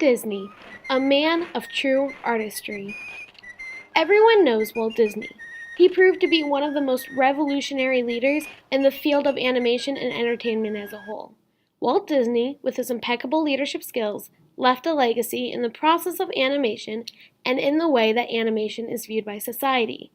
Disney, a man of true artistry. Everyone knows Walt Disney. He proved to be one of the most revolutionary leaders in the field of animation and entertainment as a whole. Walt Disney, with his impeccable leadership skills, left a legacy in the process of animation and in the way that animation is viewed by society.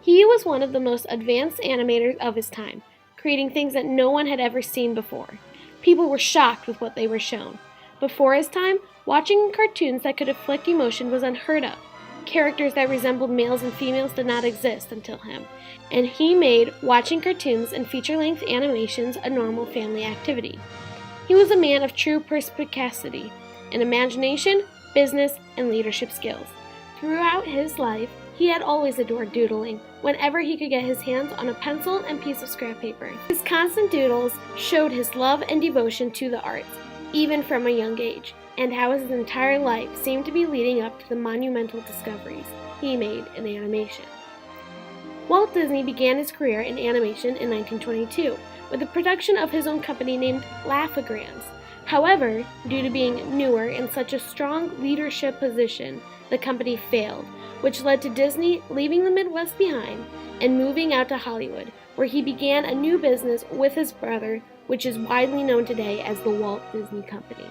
He was one of the most advanced animators of his time, creating things that no one had ever seen before. People were shocked with what they were shown. Before his time, watching cartoons that could inflict emotion was unheard of. Characters that resembled males and females did not exist until him, and he made watching cartoons and feature-length animations a normal family activity. He was a man of true perspicacity in imagination, business, and leadership skills. Throughout his life, he had always adored doodling whenever he could get his hands on a pencil and piece of scrap paper. His constant doodles showed his love and devotion to the arts, even from a young age, and how his entire life seemed to be leading up to the monumental discoveries he made in animation. Walt Disney began his career in animation in 1922 with the production of his own company named Laugh-O-Grams. However, due to being newer in such a strong leadership position, the company failed, which led to Disney leaving the Midwest behind and moving out to Hollywood, where he began a new business with his brother, which is widely known today as the Walt Disney Company.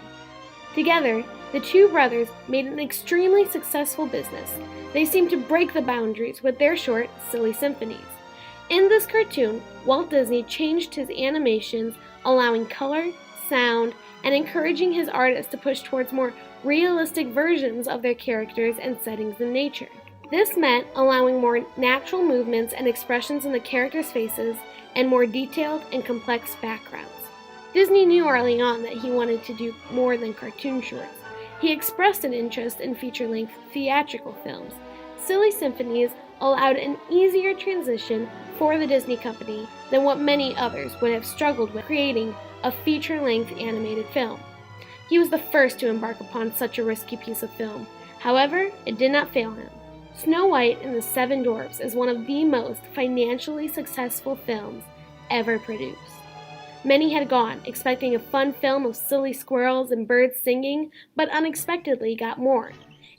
Together, the two brothers made an extremely successful business. They seemed to break the boundaries with their short, silly symphonies. In this cartoon, Walt Disney changed his animations, allowing color, sound, and encouraging his artists to push towards more realistic versions of their characters and settings in nature. This meant allowing more natural movements and expressions in the characters' faces and more detailed and complex backgrounds. Disney knew early on that he wanted to do more than cartoon shorts. He expressed an interest in feature-length theatrical films. Silly Symphonies allowed an easier transition for the Disney Company than what many others would have struggled with creating a feature-length animated film. He was the first to embark upon such a risky piece of film. However, it did not fail him. Snow White and the Seven Dwarfs is one of the most financially successful films ever produced. Many had gone expecting a fun film of silly squirrels and birds singing, but unexpectedly got more.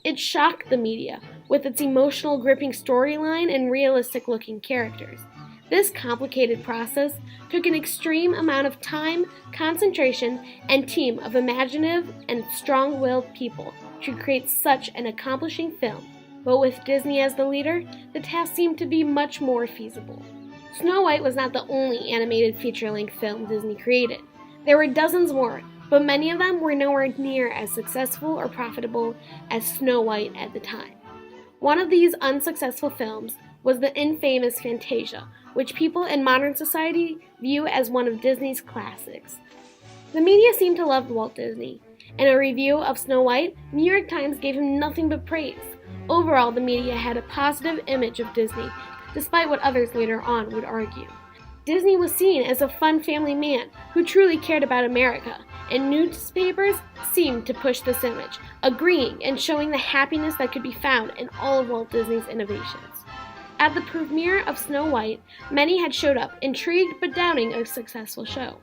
It shocked the media with its emotional, gripping storyline and realistic-looking characters. This complicated process took an extreme amount of time, concentration, and team of imaginative and strong-willed people to create such an accomplishing film. But with Disney as the leader, the task seemed to be much more feasible. Snow White was not the only animated feature-length film Disney created. There were dozens more, but many of them were nowhere near as successful or profitable as Snow White at the time. One of these unsuccessful films was the infamous Fantasia, which people in modern society view as one of Disney's classics. The media seemed to love Walt Disney. In a review of Snow White, New York Times gave him nothing but praise. Overall, the media had a positive image of Disney, despite what others later on would argue. Disney was seen as a fun family man who truly cared about America, and newspapers seemed to push this image, agreeing and showing the happiness that could be found in all of Walt Disney's innovations. At the premiere of Snow White, many had showed up, intrigued but doubting a successful show.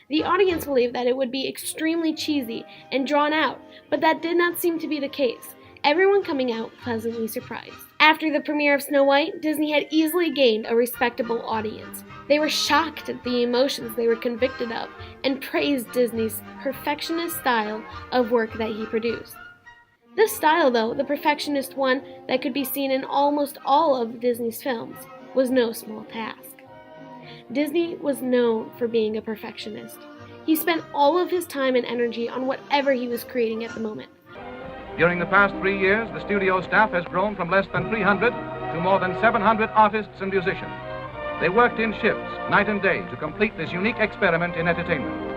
The audience believed that it would be extremely cheesy and drawn out, but that did not seem to be the case. Everyone coming out pleasantly surprised. After the premiere of Snow White, Disney had easily gained a respectable audience. They were shocked at the emotions they were convicted of and praised Disney's perfectionist style of work that he produced. This style, though, the perfectionist one that could be seen in almost all of Disney's films, was no small task. Disney was known for being a perfectionist. He spent all of his time and energy on whatever he was creating at the moment. During the past 3 years, the studio staff has grown from less than 300 to more than 700 artists and musicians. They worked in shifts, night and day, to complete this unique experiment in entertainment.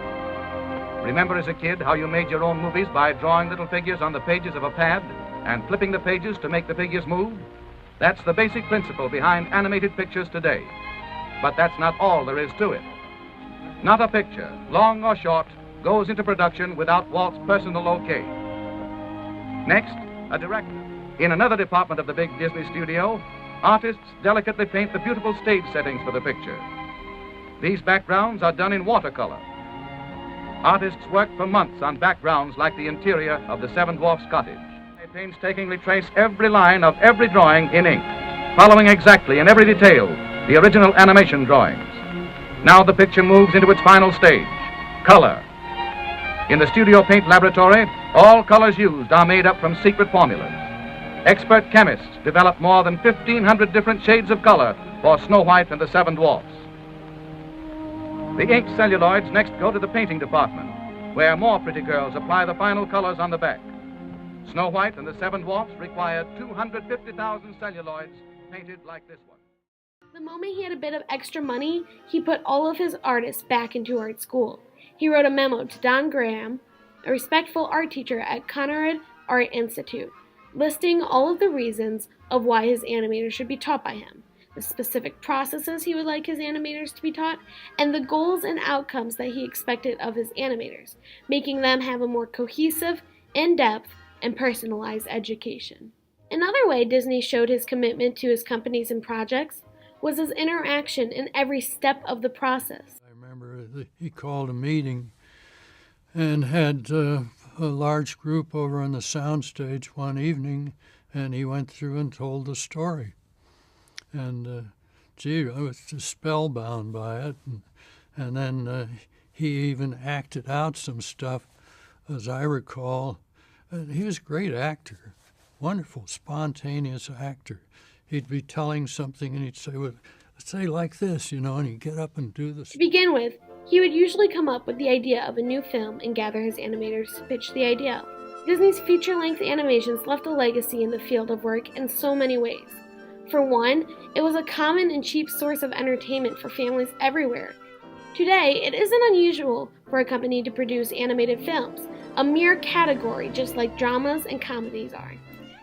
Remember as a kid how you made your own movies by drawing little figures on the pages of a pad and flipping the pages to make the figures move? That's the basic principle behind animated pictures today. But that's not all there is to it. Not a picture, long or short, goes into production without Walt's personal okay. Next, a director. In another department of the big Disney studio, artists delicately paint the beautiful stage settings for the picture. These backgrounds are done in watercolor. Artists worked for months on backgrounds like the interior of the Seven Dwarfs cottage. They painstakingly trace every line of every drawing in ink, following exactly in every detail the original animation drawings. Now the picture moves into its final stage, color. In the studio paint laboratory, all colors used are made up from secret formulas. Expert chemists develop more than 1,500 different shades of color for Snow White and the Seven Dwarfs. The inked celluloids next go to the painting department, where more pretty girls apply the final colors on the back. Snow White and the Seven Dwarfs required 250,000 celluloids painted like this one. The moment he had a bit of extra money, he put all of his artists back into art school. He wrote a memo to Don Graham, a respectful art teacher at Conrad Art Institute, listing all of the reasons of why his animators should be taught by him, the specific processes he would like his animators to be taught, and the goals and outcomes that he expected of his animators, making them have a more cohesive, in-depth, and personalized education. Another way Disney showed his commitment to his companies and projects was his interaction in every step of the process. I remember he called a meeting and had a large group over on the soundstage one evening, and he went through and told the story. And gee, I was just spellbound by it. And then he even acted out some stuff, as I recall. He was a great actor, wonderful, spontaneous actor. He'd be telling something and he'd say, well, say like this, and he'd get up and do this. To begin with, he would usually come up with the idea of a new film and gather his animators to pitch the idea. Disney's feature-length animations left a legacy in the field of work in so many ways. For one, it was a common and cheap source of entertainment for families everywhere. Today, it isn't unusual for a company to produce animated films, a mere category just like dramas and comedies are.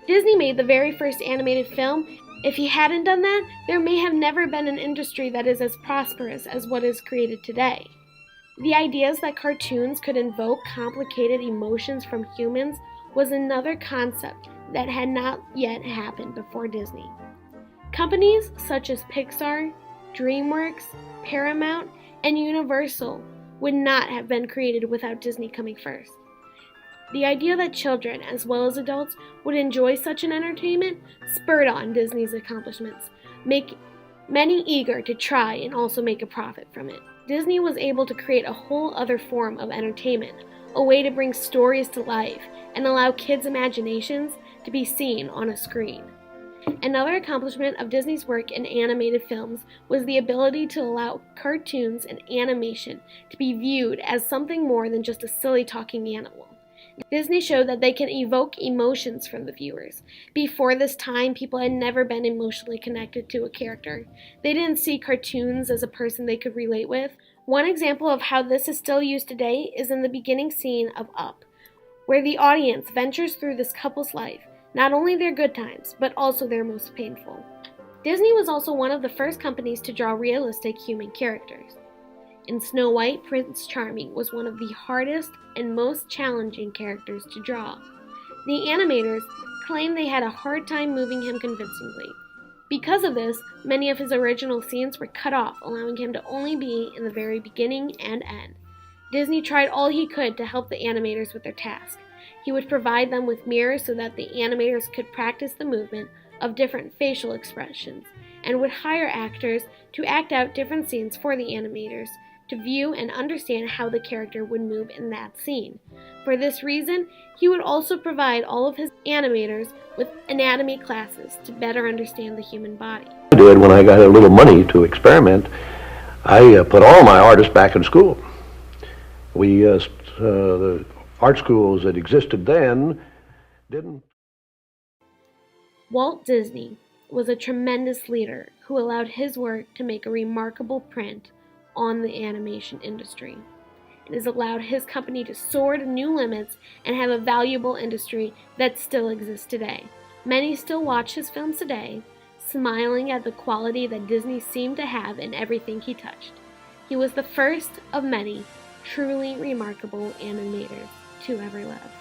Disney made the very first animated film. If he hadn't done that, there may have never been an industry that is as prosperous as what is created today. The ideas that cartoons could invoke complicated emotions from humans was another concept that had not yet happened before Disney. Companies such as Pixar, DreamWorks, Paramount, and Universal would not have been created without Disney coming first. The idea that children, as well as adults, would enjoy such an entertainment spurred on Disney's accomplishments, making many eager to try and also make a profit from it. Disney was able to create a whole other form of entertainment, a way to bring stories to life and allow kids' imaginations to be seen on a screen. Another accomplishment of Disney's work in animated films was the ability to allow cartoons and animation to be viewed as something more than just a silly talking animal. Disney showed that they can evoke emotions from the viewers. Before this time, people had never been emotionally connected to a character. They didn't see cartoons as a person they could relate with. One example of how this is still used today is in the beginning scene of Up, where the audience ventures through this couple's life, not only their good times, but also their most painful. Disney was also one of the first companies to draw realistic human characters. In Snow White, Prince Charming was one of the hardest and most challenging characters to draw. The animators claimed they had a hard time moving him convincingly. Because of this, many of his original scenes were cut off, allowing him to only be in the very beginning and end. Disney tried all he could to help the animators with their task. He would provide them with mirrors so that the animators could practice the movement of different facial expressions, and would hire actors to act out different scenes for the animators to view and understand how the character would move in that scene. For this reason, he would also provide all of his animators with anatomy classes to better understand the human body. I did when I got a little money to experiment. I put all my artists back in school. The art schools that existed then didn't. Walt Disney was a tremendous leader who allowed his work to make a remarkable print on the animation industry. It has allowed his company to soar to new limits and have a valuable industry that still exists today. Many still watch his films today, smiling at the quality that Disney seemed to have in everything he touched. He was the first of many truly remarkable animators to ever live.